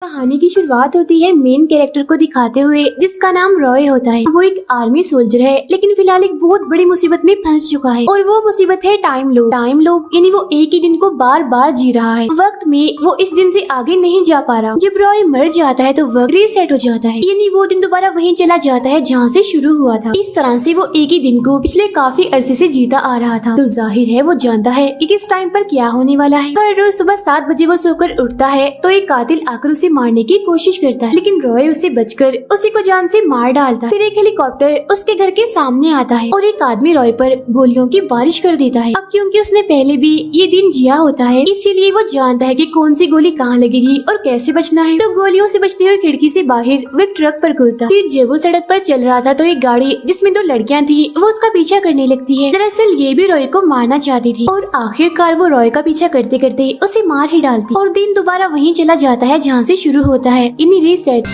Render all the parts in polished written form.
कहानी की शुरुआत होती है मेन कैरेक्टर को दिखाते हुए, जिसका नाम रॉय होता है। वो एक आर्मी सोल्जर है, लेकिन फिलहाल एक बहुत बड़ी मुसीबत में फंस चुका है और वो मुसीबत है टाइम लूप। टाइम लूप यानी वो एक ही दिन को बार बार जी रहा है। वक्त में वो इस दिन से आगे नहीं जा पा रहा। जब रॉय मर जाता है तो वक्त रीसेट हो जाता है, यानी वो दिन दोबारा वहीं चला जाता है जहाँ से शुरू हुआ था। इस तरह से वो एक ही दिन को पिछले काफी अरसे से जीता आ रहा था। तो जाहिर है वो जानता है कि किस टाइम पर क्या होने वाला है। हर रोज सुबह 7 बजे वो सोकर उठता है तो एक कातिल आकर उसे मारने की कोशिश करता है, लेकिन रॉय उसे बचकर उसी को जान से मार डालता है। फिर एक हेलीकॉप्टर उसके घर के सामने आता है और एक आदमी रॉय पर गोलियों की बारिश कर देता है। अब क्योंकि उसने पहले भी ये दिन जिया होता है, इसीलिए वो जानता है कि कौन सी गोली कहाँ लगेगी और कैसे बचना है। तो गोलियों से बचते हुए खिड़की से बाहर वो एक ट्रक पर कूदता। फिर जब वो सड़क पर चल रहा था तो एक गाड़ी जिसमें 2 लड़कियां थी वो उसका पीछा करने लगती है। दरअसल ये भी रॉय को मारना चाहती थी और आखिरकार वो रॉय का पीछा करते करते उसे मार ही डालती और दिन दोबारा वहीं चला जाता है जहाँ से शुरू होता है, यानी रीसेट।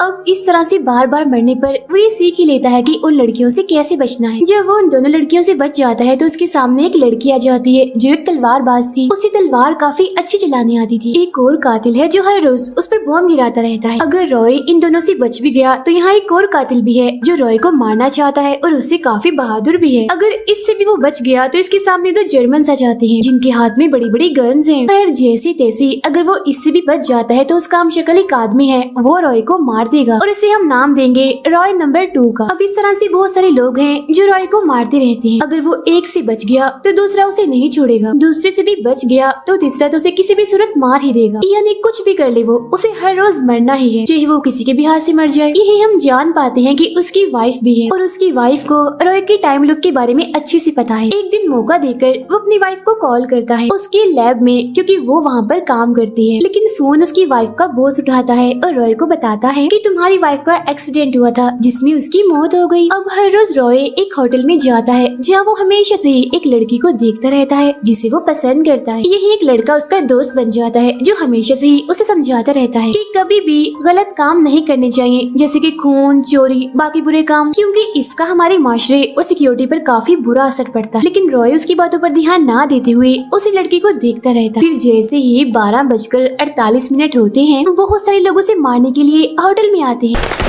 अब इस तरह से बार बार मरने पर वो ये सीख ही लेता है कि उन लड़कियों से कैसे बचना है। जब वो उन दोनों लड़कियों से बच जाता है तो उसके सामने एक लड़की आ जाती है जो एक तलवारबाज थी। उसे तलवार काफी अच्छी चलाने आती थी। एक और कातिल है जो हर रोज उस पर बॉम्ब गिराता रहता है। अगर रॉय इन दोनों से बच भी गया तो यहाँ एक और कातिल भी है जो रॉय को मारना चाहता है और उससे काफी बहादुर भी है। अगर इससे भी वो बच गया तो इसके सामने 2 जर्मन आ जाते हैं जिनके हाथ में बड़ी बड़ी गन्स हैं। खैर जैसी तैसी अगर वो इससे भी बच जाता है तो उसका हम शक्ल एक आदमी है, वो रॉय को मार देगा और इसे हम नाम देंगे रॉय नंबर 2 का। अब इस तरह से बहुत सारे लोग हैं जो रॉय को मारते रहते हैं। अगर वो एक से बच गया तो दूसरा उसे नहीं छोड़ेगा, दूसरे से भी बच गया तो तीसरा तो उसे किसी भी सूरत मार ही देगा। यानी कुछ भी कर ले वो उसे हर रोज मरना ही है, चाहे वो किसी के भी हाथ से मर जाए। यही हम जान पाते हैं कि उसकी वाइफ भी है और उसकी वाइफ को रॉय के टाइम लूप के बारे में अच्छे से पता है। एक दिन मौका देकर वो अपनी वाइफ को कॉल करता है उसके लैब में, क्योंकि वो वहाँ पर काम करती है। लेकिन फोन उसकी वाइफ का बॉस उठाता है और रॉय को बताता है कि तुम्हारी वाइफ का एक्सीडेंट हुआ था जिसमें उसकी मौत हो गई। अब हर रोज रॉय एक होटल में जाता है जहाँ वो हमेशा से एक लड़की को देखता रहता है जिसे वो पसंद करता है। यही एक लड़का उसका दोस्त बन जाता है जो हमेशा से ही उसे समझाता रहता है कि कभी भी गलत काम नहीं करने चाहिए, जैसे कि खून, चोरी, बाकी बुरे काम, क्योंकि इसका हमारे माशरे और सिक्योरिटी पर काफी बुरा असर पड़ता है। लेकिन रॉय उसकी बातों पर ध्यान ना देते हुए उसी लड़की को देखता रहता है। फिर जैसे ही 12:48 होते हैं बहुत सारे लोग उसे मारने के लिए होटल में आते हैं।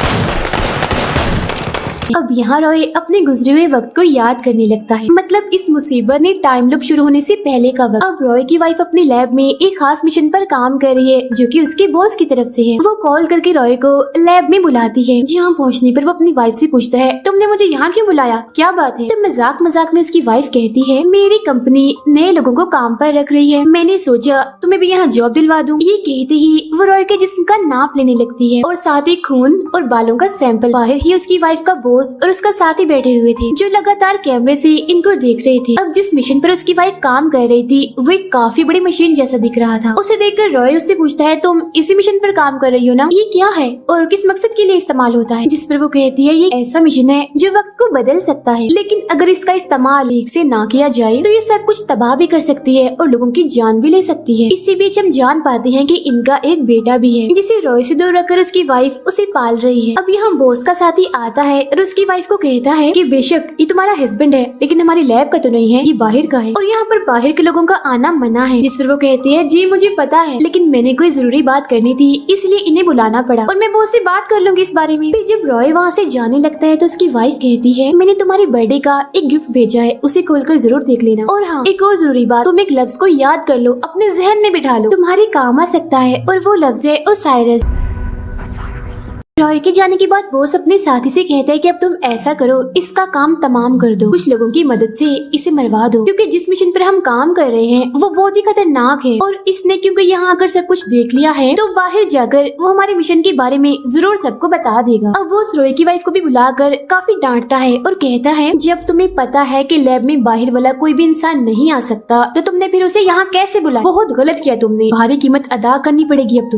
अब यहाँ रॉय अपने गुजरे हुए वक्त को याद करने लगता है, मतलब इस मुसीबत ने टाइम लूप शुरू होने से पहले का वक्त। अब रॉय की वाइफ अपनी लैब में एक खास मिशन पर काम कर रही है जो कि उसके बॉस की तरफ से है। वो कॉल करके रॉय को लैब में बुलाती है, जहाँ पहुँचने पर वो अपनी वाइफ से पूछता है तुमने मुझे यहाँ क्यों बुलाया, क्या बात है। तो मजाक मजाक में उसकी वाइफ कहती है मेरी कंपनी नए लोगों को काम पर रख रही है, मैंने सोचा तुम्हें भी यहाँ जॉब दिलवा दूँ। ये कहते ही वो रॉय के जिस्म का नाप लेने लगती है और साथ ही खून और बालों का सैंपल। बाहर ही उसकी वाइफ का और उसका साथी बैठे हुए थे जो लगातार कैमरे से इनको देख रहे थे। अब जिस मिशन पर उसकी वाइफ काम कर रही थी वो एक काफी बड़ी मशीन जैसा दिख रहा था। उसे देखकर रॉय उससे पूछता है तुम इसी मिशन पर काम कर रही हो ना, ये क्या है और किस मकसद के लिए इस्तेमाल होता है। जिस पर वो कहती है ये ऐसा मिशन है जो वक्त को बदल सकता है, लेकिन अगर इसका इस्तेमाल ठीक से ना किया जाए तो ये सब कुछ तबाह भी कर सकती है और लोगों की जान भी ले सकती है। इसी बीच हम जान पाते हैं कि इनका एक बेटा भी है जिसे रॉय से दूर रखकर उसकी वाइफ उसे पाल रही है। अब यहाँ बॉस का साथी आता है और उसकी वाइफ को कहता है कि बेशक ये तुम्हारा हस्बैंड है लेकिन हमारी लैब का तो नहीं है, ये बाहर का है और यहाँ पर बाहर के लोगों का आना मना है। जिस पर वो कहती है जी मुझे पता है, लेकिन मैंने कोई जरूरी बात करनी थी इसलिए इन्हें बुलाना पड़ा और मैं बॉस से बात कर लूंगी इस बारे में। फिर जब रॉय वहाँ से जाने लगता है तो उसकी वाइफ कहती है मैंने तुम्हारे बर्थडे का एक गिफ्ट भेजा है, उसे खोलकर जरूर देख लेना। और हाँ एक और जरूरी बात, तुम एक लफ्ज को याद कर लो, अपने जहन में बिठा लो, तुम्हारे काम आ सकता है और वो लफ्ज है ओसाइरस। रॉय के जाने के बाद बॉस अपने साथी से कहता है कि अब तुम ऐसा करो, इसका काम तमाम कर दो, कुछ लोगों की मदद से इसे मरवा दो, क्योंकि जिस मिशन पर हम काम कर रहे हैं वो बहुत ही खतरनाक है और इसने क्योंकि यहाँ आकर सब कुछ देख लिया है तो बाहर जाकर वो हमारे मिशन के बारे में जरूर सबको बता देगा। अब बॉस रॉय की वाइफ को भी बुलाकर काफी डांटता है और कहता है जब तुम्हें पता है कि लैब में बाहर वाला कोई भी इंसान नहीं आ सकता तो तुमने फिर उसे यहाँ कैसे बुलाया, बहुत गलत किया तुमने, भारी कीमत अदा करनी पड़ेगी अब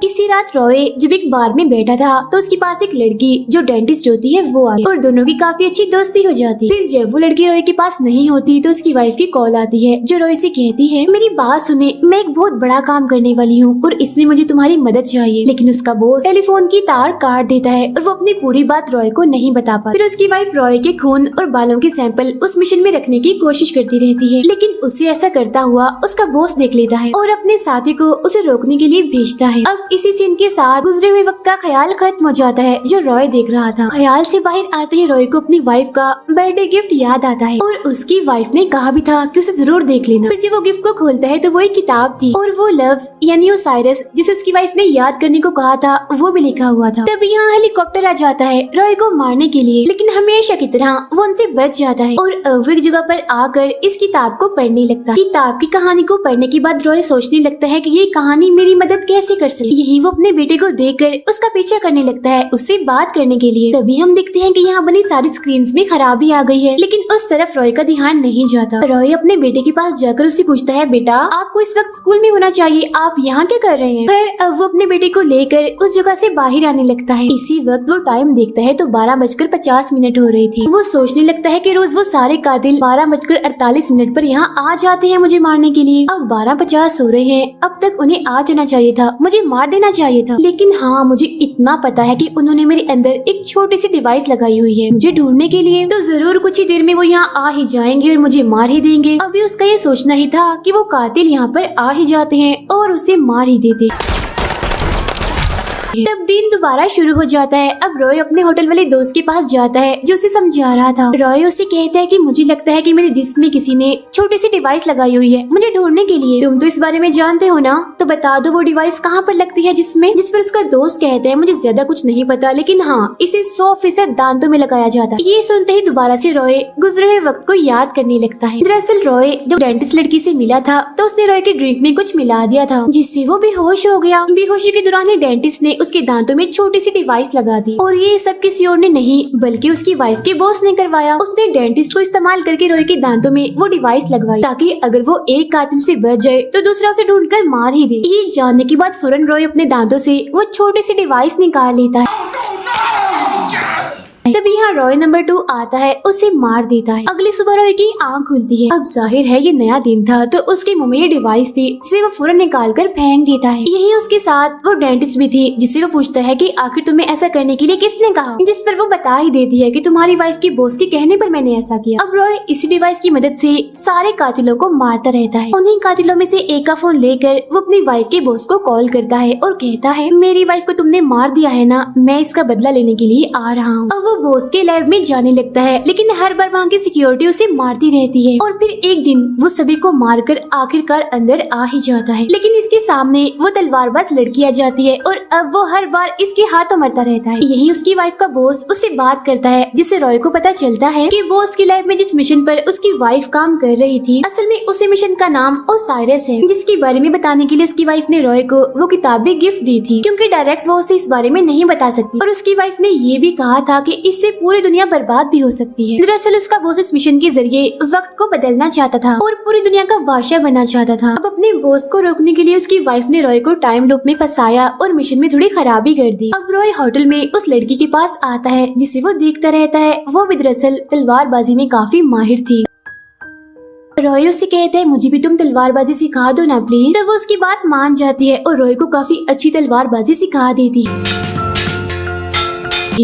इसी रात रॉय जब एक बार में बैठा था तो उसके पास एक लड़की जो डेंटिस्ट होती है वो आई और दोनों की काफी अच्छी दोस्ती हो जाती। फिर जब वो लड़की रॉय के पास नहीं होती तो उसकी वाइफ की कॉल आती है जो रॉय से कहती है, मेरी बात सुने, मैं एक बहुत बड़ा काम करने वाली हूँ और इसमें मुझे तुम्हारी मदद चाहिए। लेकिन उसका बॉस टेलीफोन की तार काट देता है और वो अपनी पूरी बात रॉय को नहीं बता पाता। फिर उसकी वाइफ रॉय के खून और बालों के सैंपल उस मिशन में रखने की कोशिश करती रहती है, लेकिन उसे ऐसा करता हुआ उसका बॉस देख लेता है और अपने साथी को उसे रोकने के लिए भेजता है। अब इसी सीन के साथ गुजरे हुए वक्त का ख्याल खत्म हो जाता है जो रॉय देख रहा था। ख्याल से बाहर आते ही रॉय को अपनी वाइफ का बर्थडे गिफ्ट याद आता है और उसकी वाइफ ने कहा भी था कि उसे जरूर देख लेना। फिर जब वो गिफ्ट को खोलता है तो वो एक किताब थी और वो लव्स यानी ओसाइरस जिसे उसकी वाइफ ने याद करने को कहा था वो भी लिखा हुआ था। तब यहाँ हेलीकॉप्टर आ जाता है रॉय को मारने के लिए, लेकिन हमेशा की तरह वो उनसे बच जाता है और वो एक जगह पर आकर इस किताब को पढ़ने लगता है। किताब की कहानी को पढ़ने के बाद रॉय सोचने लगता है कि ये कहानी मेरी मदद कैसे कर सकती। यही वो अपने बेटे को देखकर उसका पीछा करने लगता है उससे बात करने के लिए। तभी हम देखते हैं कि यहाँ बनी सारी स्क्रीन्स में खराबी आ गई है, लेकिन उस तरफ रॉय का ध्यान नहीं जाता। रॉय अपने बेटे के पास जाकर उससे पूछता है, बेटा आपको इस वक्त स्कूल में होना चाहिए, आप यहाँ क्या कर रहे हैं। फिर अब वो अपने बेटे को लेकर उस जगह से बाहर आने लगता है। इसी वक्त वो टाइम देखता है तो 12:50 हो रही थी। वो सोचने लगता है कि रोज वो सारे कातिल 12:48 पर यहाँ आ जाते हैं मुझे मारने के लिए। अब 12:50 हो रहे हैं, अब तक उन्हें आ जाना चाहिए था, मुझे मार देना चाहिए था। लेकिन हाँ, मुझे इतना पता है कि उन्होंने मेरे अंदर एक छोटी सी डिवाइस लगाई हुई है मुझे ढूंढने के लिए, तो जरूर कुछ ही देर में वो यहाँ आ ही जाएंगे और मुझे मार ही देंगे। अभी उसका ये सोचना ही था कि वो कातिल यहाँ पर आ ही जाते हैं और उसे मार ही देते। तब दिन दोबारा शुरू हो जाता है। अब रॉय अपने होटल वाले दोस्त के पास जाता है जो उसे समझा रहा था। रॉय उसे कहता है कि मुझे लगता है कि मेरे जिस्म में किसी ने छोटी सी डिवाइस लगाई हुई है मुझे ढूंढने के लिए। तुम तो इस बारे में जानते हो ना, तो बता दो वो डिवाइस कहाँ पर लगती है जिसमें। जिस पर उसका दोस्त कहता है, मुझे ज्यादा कुछ नहीं पता, लेकिन हाँ, इसे 100% दांतों में लगाया जाता है। ये सुनते ही दोबारा से रॉय गुजरे हुए वक्त को याद करने लगता है। दरअसल रॉय जब डेंटिस्ट लड़की से मिला था तो उसने रॉय के ड्रिंक में कुछ मिला दिया था जिससे वो बेहोश हो गया। बेहोशी के दौरान ही डेंटिस्ट ने उसके दांतों में छोटी सी डिवाइस लगा दी और ये सब किसी और ने नहीं बल्कि उसकी वाइफ के बॉस ने करवाया। उसने डेंटिस्ट को इस्तेमाल करके रॉय के दांतों में वो डिवाइस लगवाई ताकि अगर वो एक कातिल से बच जाए तो दूसरा उसे ढूंढकर मार ही दे। ये जानने के बाद फौरन रॉय अपने दांतों से वो छोटी सी डिवाइस निकाल लेता है। तभी यहाँ रॉय नंबर 2 आता है, उसे मार देता है। अगली सुबह रॉय की आंख खुलती है। अब जाहिर है ये नया दिन था तो उसके मुंह में ये डिवाइस थी जिसे वो फौरन निकाल कर फेंक देता है। यही उसके साथ वो डेंटिस्ट भी थी जिससे वो पूछता है कि आखिर तुम्हें ऐसा करने के लिए किसने कहा, जिस पर वो बता ही देती है कि तुम्हारी वाइफ के बॉस के कहने पर मैंने ऐसा किया। अब रॉय इसी डिवाइस की मदद से सारे कातिलों को मारता रहता है। उन्हीं कातिलों में से एक का फोन लेकर वो अपनी वाइफ के बॉस को कॉल करता है और कहता है, मेरी वाइफ को तुमने मार दिया है ना, मैं इसका बदला लेने के लिए आ रहा हूँ। अब वो बॉस के लैब में जाने लगता है, लेकिन हर बार वहाँ की सिक्योरिटी उसे मारती रहती है और फिर एक दिन वो सभी को मारकर आखिरकार अंदर आ ही जाता है। लेकिन इसके सामने वो तलवारबाज लड़की आ जाती है और अब वो हर बार इसके हाथों मरता रहता है। यही उसकी वाइफ का बॉस उससे बात करता है जिससे रॉय को पता चलता है कि बॉस की लाइफ में जिस मिशन पर उसकी वाइफ काम कर रही थी असल में उसी मिशन का नाम ओसाइरस है, जिसके बारे में बताने के लिए उसकी वाइफ ने रॉय को वो किताब भी गिफ्ट दी थी क्योंकि डायरेक्ट वो उसे इस बारे में नहीं बता सकती। और उसकी वाइफ ने ये भी कहा था कि इससे पूरी दुनिया बर्बाद भी हो सकती है। दरअसल उसका बॉस इस मिशन के जरिए वक्त को बदलना चाहता था और पूरी दुनिया का बादशाह बनना चाहता था। अब अपने बॉस को रोकने के लिए उसकी वाइफ ने रॉय को टाइम लूप में फंसाया और मिशन में थोड़ी खराबी कर दी। अब रॉय होटल में उस लड़की के पास आता है जिसे वो देखता रहता है। वो भी दरअसल तलवारबाजी में काफी माहिर थी। रॉय उससे कहता है, मुझे भी तुम तलवारबाजी सिखा दो ना प्लीज। तब वो उसकी बात मान जाती है और रॉय को काफी अच्छी तलवारबाजी सिखा देती है।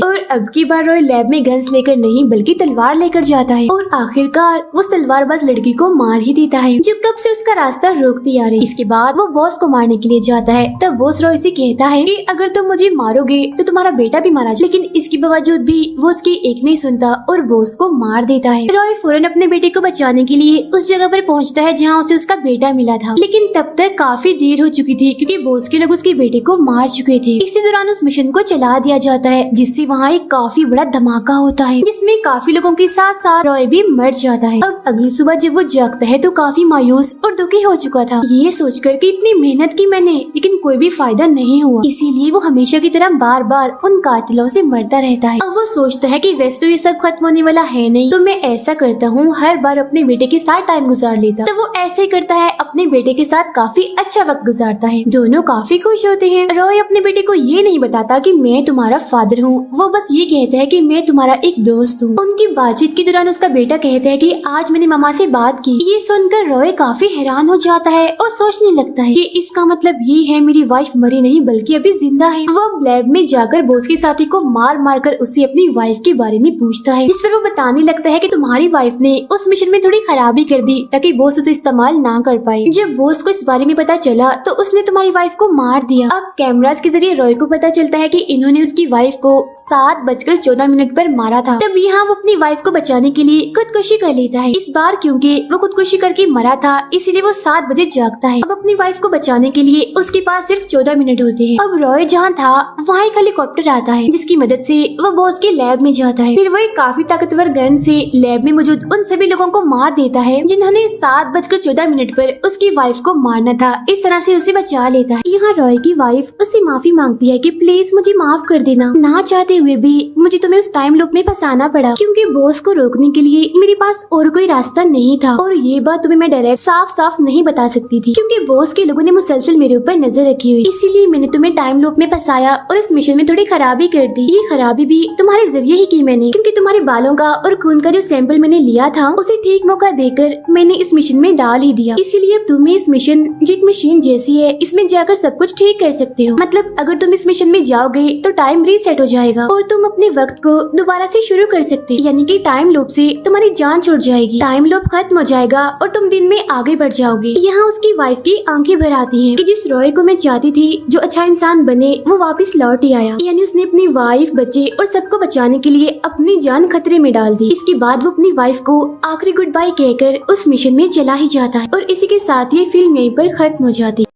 और अब की बार रॉय लैब में गन्स लेकर नहीं बल्कि तलवार लेकर जाता है और आखिरकार उस तलवारबाज लड़की को मार ही देता है जो कब से उसका रास्ता रोकती आ रही। इसके बाद वो बॉस को मारने के लिए जाता है। तब बॉस रॉय से कहता है कि अगर तुम मुझे मारोगे तो तुम्हारा बेटा भी मारा जाए, लेकिन इसके बावजूद भी वो उसकी एक नहीं सुनता और बॉस को मार देता है। रॉय फौरन अपने बेटे को बचाने के लिए उस जगह पर पहुँचता है जहाँ उसे उसका बेटा मिला था, लेकिन तब तक काफी देर हो चुकी थी क्योंकि बॉस के लोग उसके बेटे को मार चुके थे। इसी दौरान उस मिशन को चला दिया जाता है जिससे से वहाँ एक काफी बड़ा धमाका होता है जिसमें काफी लोगों के साथ साथ रॉय भी मर जाता है। अब अगली सुबह जब वो जागता है तो काफी मायूस और दुखी हो चुका था, ये सोचकर कि इतनी मेहनत की मैंने लेकिन कोई भी फायदा नहीं हुआ, इसीलिए वो हमेशा की तरह बार बार उन कातिलों से मरता रहता है। अब वो सोचता है कि वैसे तो ये सब खत्म होने वाला है नहीं, तो मैं ऐसा करता हूँ हर बार अपने बेटे के साथ टाइम गुजार लेता। तो वो ऐसे ही करता है, अपने बेटे के साथ काफी अच्छा वक्त गुजारता है। दोनों काफी खुश होते हैं। रॉय अपने बेटे को ये नहीं बताता कि मैं तुम्हारा फादर हूँ, वो बस ये कहता है कि मैं तुम्हारा एक दोस्त हूँ। उनकी बातचीत के दौरान उसका बेटा कहता है कि आज मैंने मामा से बात की। ये सुनकर रॉय काफी हैरान हो जाता है और सोचने लगता है कि इसका मतलब ये है मेरी वाइफ मरी नहीं बल्कि अभी जिंदा है। वो लैब में जाकर बॉस के साथी को मार मार कर उससे अपनी वाइफ के बारे में पूछता है, जिस पर वो बताने लगता है कि तुम्हारी वाइफ ने उस मिशन में थोड़ी खराबी कर दी ताकि बॉस उसे इस्तेमाल ना कर पाए। जब बॉस को इस बारे में पता चला तो उसने तुम्हारी वाइफ को मार दिया। अब कैमरास के जरिए रॉय को पता चलता है कि इन्होंने उसकी वाइफ को 7:14 पर मारा था। तब यहाँ वो अपनी वाइफ को बचाने के लिए खुदकुशी कर लेता है। इस बार क्योंकि वो खुदकुशी करके मरा था इसीलिए वो 7 बजे जागता है। अब अपनी वाइफ को बचाने के लिए उसके पास सिर्फ 14 मिनट होते हैं। अब रॉय जहाँ था वहाँ एक हेलीकॉप्टर आता है जिसकी मदद से वो बॉस के लैब में जाता है। फिर वो एक काफी ताकतवर गन से लैब में मौजूद उन सभी लोगों को मार देता है जिन्होंने 7:14 पर उसकी वाइफ को मारना था। इस तरह से उसे बचा लेता है। यहाँ रॉय की वाइफ उससे माफी मांगती है कि प्लीज मुझे माफ कर देना, ना चाहते हुए भी मुझे तुम्हें उस टाइम लूप में फंसाना पड़ा क्योंकि बॉस को रोकने के लिए मेरे पास और कोई रास्ता नहीं था। और ये बात तुम्हें मैं डायरेक्ट साफ साफ नहीं बता सकती थी क्योंकि बॉस के लोगों ने मुसलसल मेरे ऊपर नजर रखी हुई, इसीलिए मैंने तुम्हें टाइम लूप में फंसाया और इस मिशन में थोड़ी खराबी कर दी। ये खराबी भी तुम्हारे जरिए ही की मैंने, क्योंकि तुम्हारे बालों का और खून का जो सैंपल मैंने लिया था उसे ठीक मौका देकर मैंने इस मिशन में डाल ही दिया। इसीलिए अब तुम्हें इस मिशन जो एक मशीन जैसी है इसमें जाकर सब कुछ ठीक कर सकते हो। मतलब अगर तुम इस मिशन में जाओगे तो टाइम रीसेट हो जाएगा और तुम अपने वक्त को दोबारा से शुरू कर सकते हो, यानी कि टाइम लूप से तुम्हारी जान छूट जाएगी, टाइम लूप खत्म हो जाएगा और तुम दिन में आगे बढ़ जाओगे। यहाँ उसकी वाइफ की आंखें भर आती हैं कि जिस रॉय को मैं चाहती थी जो अच्छा इंसान बने वो वापस लौट ही आया, यानी उसने अपनी वाइफ बच्चे और सबको बचाने के लिए अपनी जान खतरे में डाल दी। इसके बाद वो अपनी वाइफ को आखिरी गुड बाय कहकर उस मिशन में चला ही जाता है और इसी के साथ ये फिल्म यहीं पर खत्म हो जाती है।